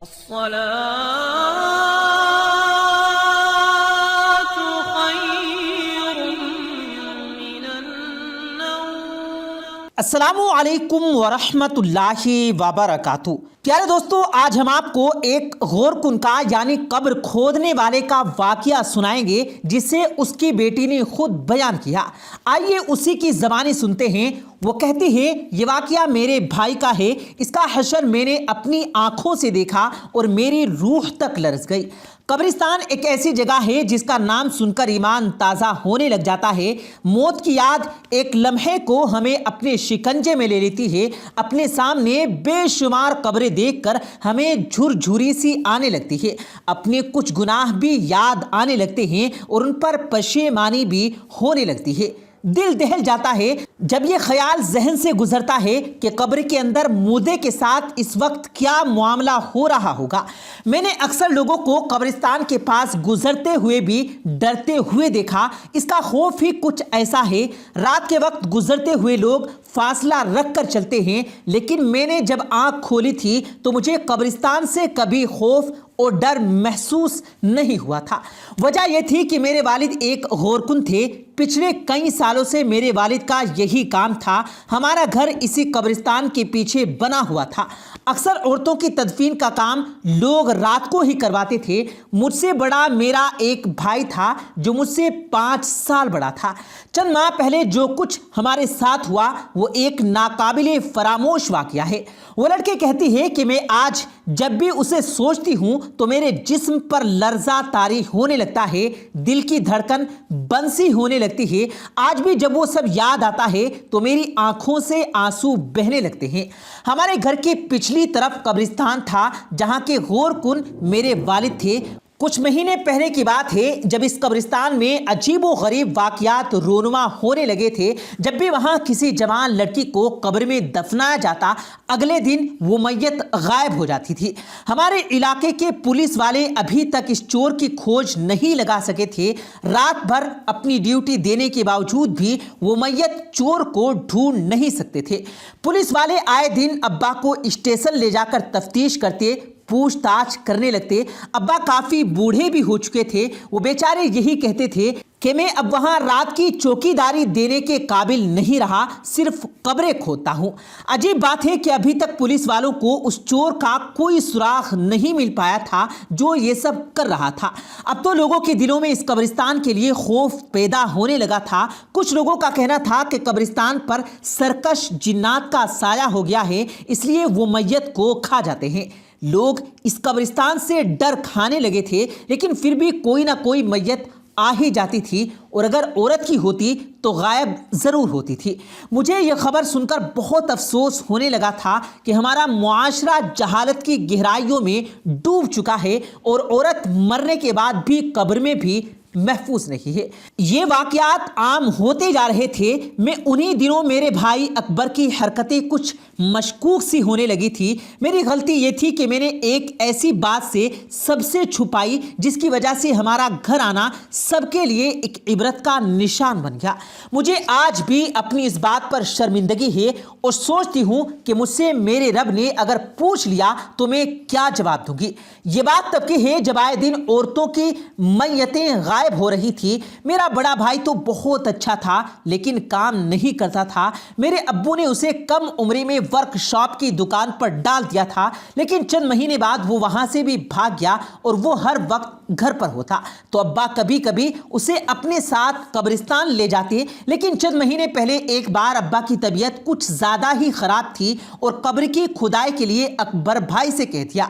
الصلاة خير من النوم۔ السلام علیکم ورحمۃ اللہ وبرکاتہ۔ پیارے دوستو، آج ہم آپ کو ایک غور کن کا یعنی قبر کھودنے والے کا واقعہ سنائیں گے جسے اس کی بیٹی نے خود بیان کیا۔ آئیے اسی کی زبانی سنتے ہیں۔ وہ کہتی ہے، یہ واقعہ میرے بھائی کا ہے، اس کا حشر میں نے اپنی آنکھوں سے دیکھا اور میری روح تک لرز گئی۔ قبرستان ایک ایسی جگہ ہے جس کا نام سن کر ایمان تازہ ہونے لگ جاتا ہے۔ موت کی یاد ایک لمحے کو ہمیں اپنے شکنجے میں لے لیتی ہے۔ اپنے سامنے بے شمار قبریں دیکھ کر ہمیں جھرجھری سی آنے لگتی ہے۔ اپنے کچھ گناہ بھی یاد آنے لگتے ہیں اور ان پر پشیمانی بھی ہونے لگتی ہے۔ دل دہل جاتا ہے جب یہ خیال ذہن سے گزرتا ہے کہ قبر کے اندر مردے کے ساتھ اس وقت کیا معاملہ ہو رہا ہوگا۔ میں نے اکثر لوگوں کو قبرستان کے پاس گزرتے ہوئے بھی ڈرتے ہوئے دیکھا۔ اس کا خوف ہی کچھ ایسا ہے۔ رات کے وقت گزرتے ہوئے لوگ فاصلہ رکھ کر چلتے ہیں، لیکن میں نے جب آنکھ کھولی تھی تو مجھے قبرستان سے کبھی خوف اور ڈر محسوس نہیں ہوا تھا۔ وجہ یہ تھی کہ میرے والد ایک غورکن تھے۔ پچھلے کئی سالوں سے میرے والد کا یہی کام تھا۔ ہمارا گھر اسی قبرستان کے پیچھے بنا ہوا تھا۔ اکثر عورتوں کی تدفین کا کام لوگ رات کو ہی کرواتے تھے۔ مجھ سے بڑا میرا ایک بھائی تھا جو مجھ سے 5 سال بڑا تھا۔ چند ماہ پہلے جو کچھ ہمارے ساتھ ہوا وہ ایک ناقابل فراموش واقعہ ہے۔ وہ لڑکی کہتی ہے کہ میں آج جب بھی اسے سوچتی ہوں تو میرے جسم پر لرزہ طاری ہونے لگتا ہے، دل کی دھڑکن بند سی ہونے لگتی ہے۔ آج بھی جب وہ سب یاد آتا ہے تو میری آنکھوں سے آنسو بہنے لگتے ہیں۔ ہمارے گھر کے پچھلی طرف قبرستان تھا جہاں کے غورکن میرے والد تھے۔ کچھ مہینے پہلے کی بات ہے جب اس قبرستان میں عجیب و غریب واقعات رونما ہونے لگے تھے۔ جب بھی وہاں کسی جوان لڑکی کو قبر میں دفنایا جاتا، اگلے دن وہ میت غائب ہو جاتی تھی۔ ہمارے علاقے کے پولیس والے ابھی تک اس چور کی کھوج نہیں لگا سکے تھے۔ رات بھر اپنی ڈیوٹی دینے کے باوجود بھی وہ میت چور کو ڈھونڈ نہیں سکتے تھے۔ پولیس والے آئے دن ابا کو اسٹیشن لے جا کر تفتیش کرتے، پوچھ تاچھ کرنے لگتے۔ ابا کافی بوڑھے بھی ہو چکے تھے۔ وہ بیچارے یہی کہتے تھے کہ میں اب وہاں رات کی چوکی داری دینے کے قابل نہیں رہا، صرف قبریں کھودتا ہوں۔ عجیب بات ہے کہ ابھی تک پولیس والوں کو اس چور کا کوئی سراغ نہیں مل پایا تھا جو یہ سب کر رہا تھا۔ اب تو لوگوں کے دلوں میں اس قبرستان کے لیے خوف پیدا ہونے لگا تھا۔ کچھ لوگوں کا کہنا تھا کہ قبرستان پر سرکش جنات کا سایہ ہو گیا ہے، اس لیے وہ میت کو کھا جاتے ہیں۔ لوگ اس قبرستان سے ڈر کھانے لگے تھے، لیکن پھر بھی کوئی نہ کوئی میت آ ہی جاتی تھی، اور اگر عورت کی ہوتی تو غائب ضرور ہوتی تھی۔ مجھے یہ خبر سن کر بہت افسوس ہونے لگا تھا کہ ہمارا معاشرہ جہالت کی گہرائیوں میں ڈوب چکا ہے اور عورت مرنے کے بعد بھی قبر میں بھی محفوظ نہیں ہے۔ یہ واقعات عام ہوتے جا رہے تھے۔ میں انہی دنوں میرے بھائی اکبر کی حرکتیں کچھ مشکوک سی ہونے لگی تھی۔ میری غلطی یہ تھی کہ میں نے ایک ایسی بات سے سب سے چھپائی جس کی وجہ سے ہمارا گھر آنا سب کے لیے ایک عبرت کا نشان بن گیا۔ مجھے آج بھی اپنی اس بات پر شرمندگی ہے اور سوچتی ہوں کہ مجھ سے میرے رب نے اگر پوچھ لیا تو میں کیا جواب دوں گی۔ یہ بات تب کی ہے جب آئے دن عورتوں کی میتیں غائب ہو رہی تھی۔ میرا بڑا بھائی تو بہت اچھا تھا لیکن کام نہیں کرتا تھا۔ میرے ابو نے اسے کم عمری میں ورک شاپ کی دکان پر ڈال دیا تھا، لیکن چند مہینے بعد وہ وہاں سے بھی بھاگ گیا اور وہ ہر وقت گھر پر ہوتا تو ابا کبھی کبھی اسے اپنے ساتھ قبرستان لے جاتے۔ لیکن چند مہینے پہلے ایک بار ابا کی طبیعت کچھ زیادہ ہی خراب تھی اور قبر کی کھدائی کے لیے اکبر بھائی سے کہہ دیا۔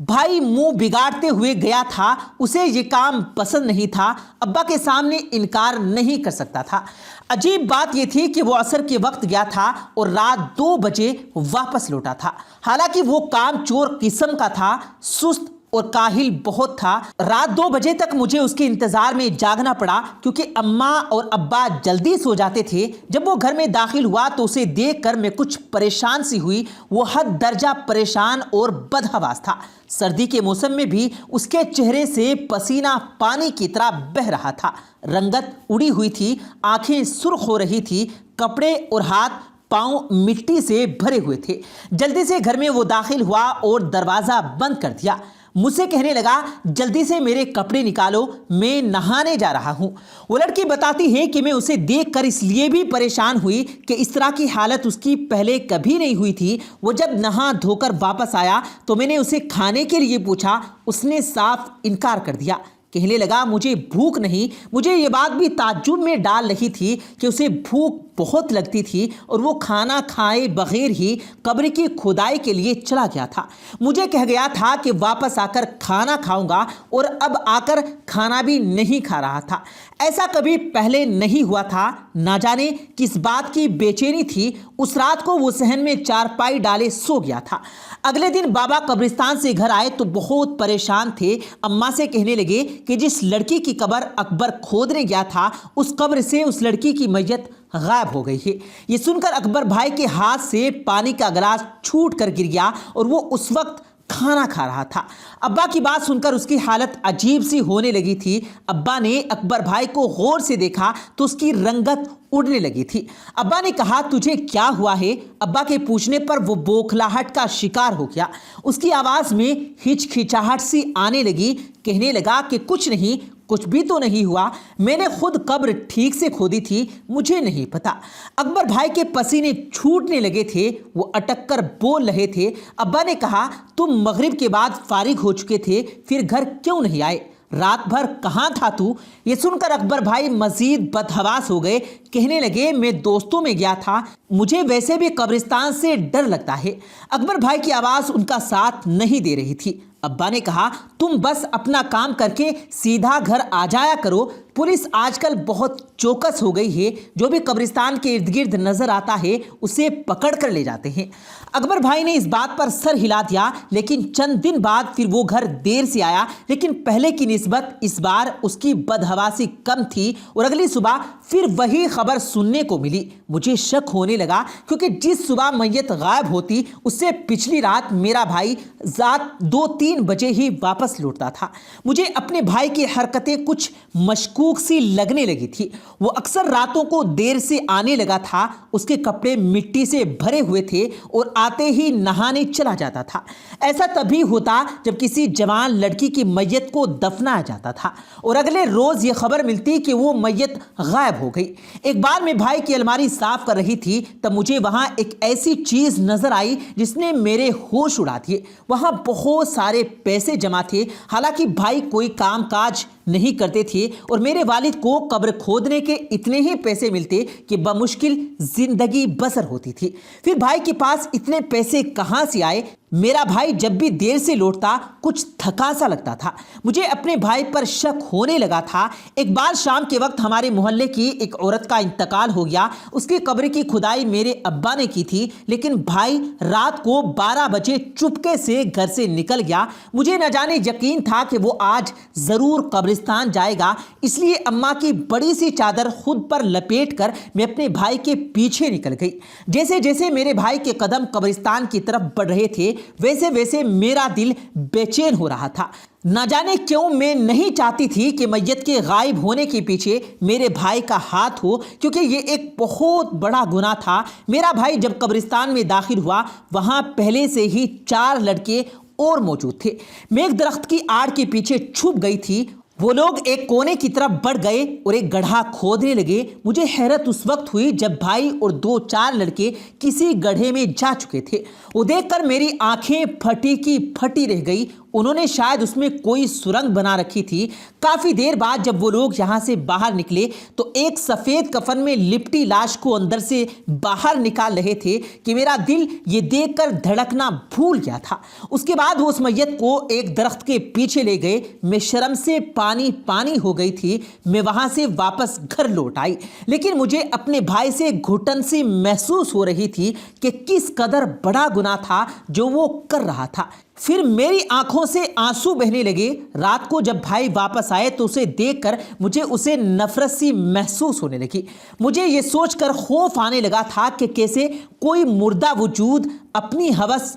بھائی منہ بگاڑتے ہوئے گیا تھا، اسے یہ کام پسند نہیں تھا، ابا کے سامنے انکار نہیں کر سکتا تھا۔ عجیب بات یہ تھی کہ وہ عصر کے وقت گیا تھا اور رات 2 بجے واپس لوٹا تھا۔ حالانکہ وہ کام چور قسم کا تھا، سست اور کاہل بہت تھا۔ رات 2 بجے تک مجھے اس کے انتظار میں جاگنا پڑا کیونکہ اماں اور ابا جلدی سو جاتے تھے۔ جب وہ گھر میں داخل ہوا تو اسے دیکھ کر میں کچھ پریشان سی ہوئی۔ وہ حد درجہ پریشان اور بدحواس تھا۔ سردی کے موسم میں بھی اس کے چہرے سے پسینہ پانی کی طرح بہہ رہا تھا۔ رنگت اڑی ہوئی تھی، آنکھیں سرخ ہو رہی تھی، کپڑے اور ہاتھ پاؤں مٹی سے بھرے ہوئے تھے۔ جلدی سے گھر میں وہ داخل ہوا اور دروازہ بند کر دیا۔ مجھ سے کہنے لگا جلدی سے میرے کپڑے نکالو، میں نہانے جا رہا ہوں۔ وہ لڑکی بتاتی ہے کہ میں اسے دیکھ کر اس لیے بھی پریشان ہوئی کہ اس طرح کی حالت اس کی پہلے کبھی نہیں ہوئی تھی۔ وہ جب نہا دھو کر واپس آیا تو میں نے اسے کھانے کے لیے پوچھا، اس نے صاف انکار کر دیا۔ کہنے لگا مجھے بھوک نہیں۔ مجھے یہ بات بھی تعجب میں ڈال رہی تھی کہ اسے بھوک بہت لگتی تھی اور وہ کھانا کھائے بغیر ہی قبر کی کھدائی کے لیے چلا گیا تھا۔ مجھے کہہ گیا تھا کہ واپس آ کر کھانا کھاؤں گا اور اب آ کر کھانا بھی نہیں کھا رہا تھا۔ ایسا کبھی پہلے نہیں ہوا تھا۔ نہ جانے کس بات کی بے چینی تھی، اس رات کو وہ صحن میں چارپائی ڈالے سو گیا تھا۔ اگلے دن بابا قبرستان سے گھر آئے تو بہت پریشان تھے۔ اماں سے کہنے لگے کہ جس لڑکی کی قبر اکبر کھودنے گیا تھا اس قبر سے اس لڑکی کی میت غائب ہو گئی ہے۔ یہ سن کر اکبر بھائی کے ہاتھ سے پانی کا گلاس چھوٹ کر گر گیا اور وہ اس وقت کھانا کھا رہا تھا۔ ابا کی بات سن کر اس کی حالت عجیب سی ہونے لگی تھی۔ ابا نے اکبر بھائی کو غور سے دیکھا تو اس کی رنگت اڑنے لگی تھی۔ ابا نے کہا تجھے کیا ہوا ہے؟ ابا کے پوچھنے پر وہ بوکھلاہٹ کا شکار ہو گیا۔ اس کی آواز میں ہچکچاہٹ سی آنے لگی۔ کہنے لگا کہ کچھ نہیں، کچھ بھی تو نہیں ہوا، میں نے خود قبر ٹھیک سے کھودی تھی، مجھے نہیں پتا۔ اکبر بھائی کے پسینے چھوٹنے لگے تھے، وہ اٹک کر بول رہے تھے۔ ابا نے کہا تم مغرب کے بعد فارغ ہو چکے تھے، پھر گھر کیوں نہیں آئے؟ رات بھر کہاں تھا تو؟ یہ سن کر اکبر بھائی مزید بدحواس ہو گئے۔ کہنے لگے میں دوستوں میں گیا تھا، مجھے ویسے بھی قبرستان سے ڈر لگتا ہے۔ اکبر بھائی کی آواز ان کا ساتھ نہیں دے رہی تھی۔ ابا نے کہا تم بس اپنا کام کر کے سیدھا گھر آ جایا کرو، پولیس آج کل بہت چوکس ہو گئی ہے، جو بھی قبرستان کے ارد گرد نظر آتا ہے اسے پکڑ کر لے جاتے ہیں۔ اکبر بھائی نے اس بات پر سر ہلا دیا، لیکن چند دن بعد پھر وہ گھر دیر سے آیا، لیکن پہلے کی نسبت اس بار اس کی بدحواسی کم تھی اور اگلی صبح پھر وہی خبر سننے کو ملی۔ مجھے شک ہونے لگا کیونکہ جس صبح میت غائب ہوتی اس سے پچھلی رات میرا بھائی ذات 2-3 بجے ہی واپس لوٹتا تھا۔ مجھے اپنے بھائی کی حرکتیں کچھ مشکوک سی لگنے لگی تھی۔ وہ اکثر راتوں کو دیر سے آنے لگا تھا، اس کے کپڑے مٹی سے بھرے ہوئے تھے اور آتے ہی نہانے چلا جاتا تھا۔ ایسا تبھی ہوتا جب کسی جوان لڑکی کی میت کو دفنایا جاتا تھا اور اگلے روز یہ خبر ملتی کہ وہ میت غائب ہو گئی۔ ایک بار میں بھائی کی الماری صاف کر رہی تھی تب مجھے وہاں ایک ایسی چیز نظر آئی جس نے میرے ہوش اڑا دیے۔ وہاں بہت سارے پیسے جمع تھے، حالانکہ بھائی کوئی کام کاج نہیں کرتے تھے اور میرے والد کو قبر کھودنے کے اتنے ہی پیسے ملتے کہ بمشکل زندگی بسر ہوتی تھی۔ پھر بھائی کے پاس اتنے پیسے کہاں سے آئے؟ میرا بھائی جب بھی دیر سے لوٹتا کچھ تھکا سا لگتا تھا۔ مجھے اپنے بھائی پر شک ہونے لگا تھا۔ ایک بار شام کے وقت ہمارے محلے کی ایک عورت کا انتقال ہو گیا، اس کی قبر کی کھدائی میرے ابا نے کی تھی، لیکن بھائی رات کو 12 بجے چپکے سے گھر سے نکل گیا۔ مجھے نہ جانے یقین تھا کہ وہ آج ضرور قبرستان جائے گا، اس لیے اماں کی بڑی سی چادر خود پر لپیٹ کر میں اپنے بھائی کے پیچھے نکل گئی۔ جیسے جیسے میرے بھائی کے قدم قبرستان کی طرف بڑھ رہے تھے ویسے ویسے میرا دل بے چین ہو رہا تھا۔ نہ جانے کیوں میں نہیں چاہتی تھی کہ میت کے غائب ہونے کے پیچھے میرے بھائی کا ہاتھ ہو، کیونکہ یہ ایک بہت بڑا گناہ تھا۔ میرا بھائی جب قبرستان میں داخل ہوا وہاں پہلے سے ہی 4 لڑکے اور موجود تھے۔ میں ایک درخت کی آڑ کے پیچھے چھپ گئی تھی۔ وہ لوگ ایک کونے کی طرف بڑھ گئے اور ایک گڑھا کھودنے لگے۔ مجھے حیرت اس وقت ہوئی جب بھائی اور 2-4 لڑکے کسی گڑھے میں جا چکے تھے۔ وہ دیکھ کر میری آنکھیں پھٹی کی پھٹی رہ گئی۔ انہوں نے شاید اس میں کوئی سرنگ بنا رکھی تھی۔ کافی دیر بعد جب وہ لوگ یہاں سے باہر نکلے تو ایک سفید کفن میں لپٹی لاش کو اندر سے باہر نکال رہے تھے کہ میرا دل یہ دیکھ کر دھڑکنا بھول گیا تھا۔ اس کے بعد وہ اس میت کو ایک درخت کے پیچھے لے گئے۔ میں شرم سے پانی ہو گئی تھی۔ میں وہاں سے واپس گھر لوٹ آئی، لیکن مجھے اپنے بھائی سے گھٹن سی محسوس ہو رہی تھی کہ کس قدر بڑا گناہ تھا جو وہ کر رہا تھا۔ پھر میری آنکھوں سے آنسو بہنے لگے۔ رات کو جب بھائی واپس آئے تو اسے دیکھ کر مجھے اسے نفرت سی محسوس ہونے لگی۔ مجھے یہ سوچ کر خوف آنے لگا تھا کہ کیسے کوئی مردہ وجود اپنی ہوس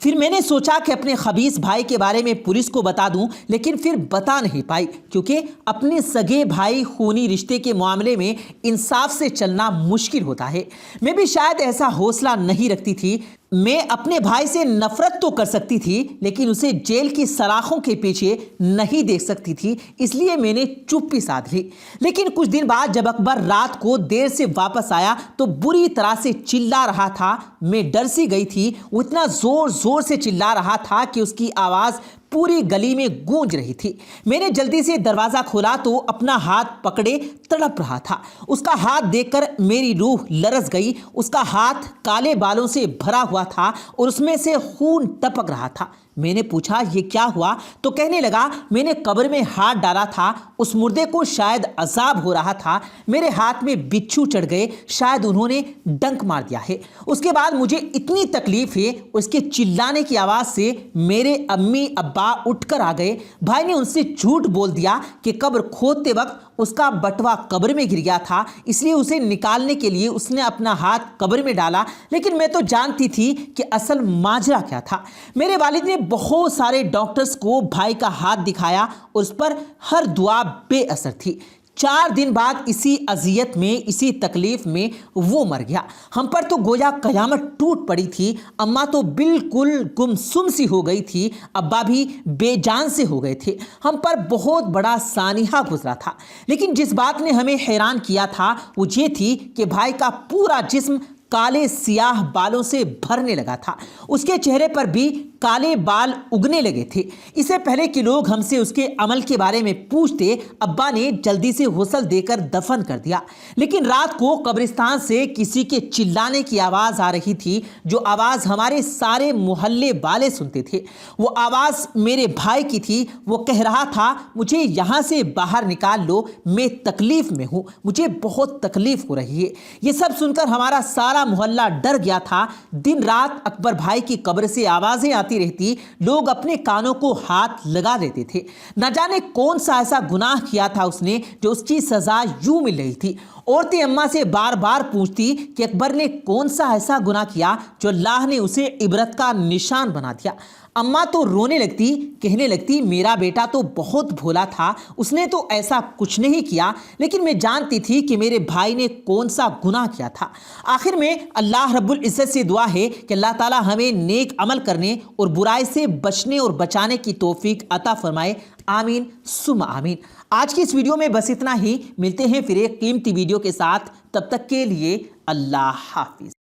پھر میں نے سوچا کہ اپنے خبیث بھائی کے بارے میں پولیس کو بتا دوں، لیکن پھر بتا نہیں پائی کیونکہ اپنے سگے بھائی خونی رشتے کے معاملے میں انصاف سے چلنا مشکل ہوتا ہے۔ میں بھی شاید ایسا حوصلہ نہیں رکھتی تھی۔ میں اپنے بھائی سے نفرت تو کر سکتی تھی لیکن اسے جیل کی سلاخوں کے پیچھے نہیں دیکھ سکتی تھی، اس لیے میں نے چپی سادھ لی۔ لیکن کچھ دن بعد جب اکبر رات کو دیر سے واپس آیا تو بری طرح سے چلا رہا تھا۔ میں ڈر سی گئی تھی، وہ اتنا زور زور سے چلا رہا تھا کہ اس کی آواز پوری گلی میں گونج رہی تھی۔ میں نے جلدی سے دروازہ کھولا تو اپنا ہاتھ پکڑے تڑپ رہا تھا۔ اس کا ہاتھ دیکھ کر میری روح لرز گئی۔ اس کا ہاتھ کالے بالوں سے بھرا ہوا تھا اور اس میں سے خون ٹپک رہا تھا۔ میں نے پوچھا یہ کیا ہوا تو کہنے لگا میں نے قبر میں ہاتھ ڈالا تھا، اس مردے کو شاید عذاب ہو رہا تھا، میرے ہاتھ میں بچھو چڑھ گئے، شاید انہوں نے ڈنک مار دیا ہے۔ اس کے بعد مجھے اتنی تکلیف ہے، اس کے چلانے کی آواز سے میرے امی ابا اٹھ کر آ گئے۔ بھائی نے ان سے جھوٹ بول دیا کہ قبر کھودتے وقت اس کا بٹوا قبر میں گر گیا تھا، اس لیے اسے نکالنے کے لیے اس نے اپنا ہاتھ قبر میں ڈالا، لیکن میں تو جانتی تھی کہ اصل ماجرا کیا تھا۔ میرے والد نے بہت سارے ڈاکٹرز کو بھائی کا ہاتھ دکھایا اور اس پر ہر دعا بے اثر تھی۔ 4 دن بعد اسی اذیت میں، اسی تکلیف میں وہ مر گیا۔ ہم پر تو گویا قیامت ٹوٹ پڑی تھی۔ اماں تو بالکل گمسم سی ہو گئی تھی، ابا بھی بے جان سے ہو گئے تھے۔ ہم پر بہت بڑا سانحہ گزرا تھا، لیکن جس بات نے ہمیں حیران کیا تھا وہ یہ تھی کہ بھائی کا پورا جسم کالے سیاہ بالوں سے بھرنے لگا تھا۔ اس کے چہرے پر بھی کالے بال اگنے لگے تھے۔ اس سے پہلے کہ لوگ ہم سے اس کے عمل کے بارے میں پوچھتے، ابا نے جلدی سے غسل دے کر دفن کر دیا۔ لیکن رات کو قبرستان سے کسی کے چلانے کی آواز آ رہی تھی، جو آواز ہمارے سارے محلے والے سنتے تھے۔ وہ آواز میرے بھائی کی تھی۔ وہ کہہ رہا تھا مجھے یہاں سے باہر نکال لو، میں تکلیف میں ہوں، مجھے بہت تکلیف ہو رہی ہے۔ یہ سب سن کر ہمارا سارا محلہ ڈر گیا تھا۔ دن رات اکبر بھائی کی قبر سے آوازیں آتی رہتی، لوگ اپنے کانوں کو ہاتھ لگا دیتے تھے۔ نہ جانے کون سا ایسا گناہ کیا تھا اس نے جو اس کی سزا یوں مل رہی تھی۔ عورتیں اماں سے بار بار پوچھتی کہ اکبر نے کون سا ایسا گناہ کیا جو اللہ نے اسے عبرت کا نشان بنا دیا۔ اماں تو رونے لگتی، کہنے لگتی میرا بیٹا تو بہت بھولا تھا، اس نے تو ایسا کچھ نہیں کیا، لیکن میں جانتی تھی کہ میرے بھائی نے کون سا گناہ کیا تھا۔ آخر میں اللہ رب العزت سے دعا ہے کہ اللہ تعالی ہمیں نیک عمل کرنے اور برائی سے بچنے اور بچانے کی توفیق عطا فرمائے، آمین ثم آمین۔ آج کی اس ویڈیو میں بس اتنا ہی، ملتے ہیں پھر ایک قیمتی ویڈیو کے ساتھ، تب تک کے لیے اللہ حافظ۔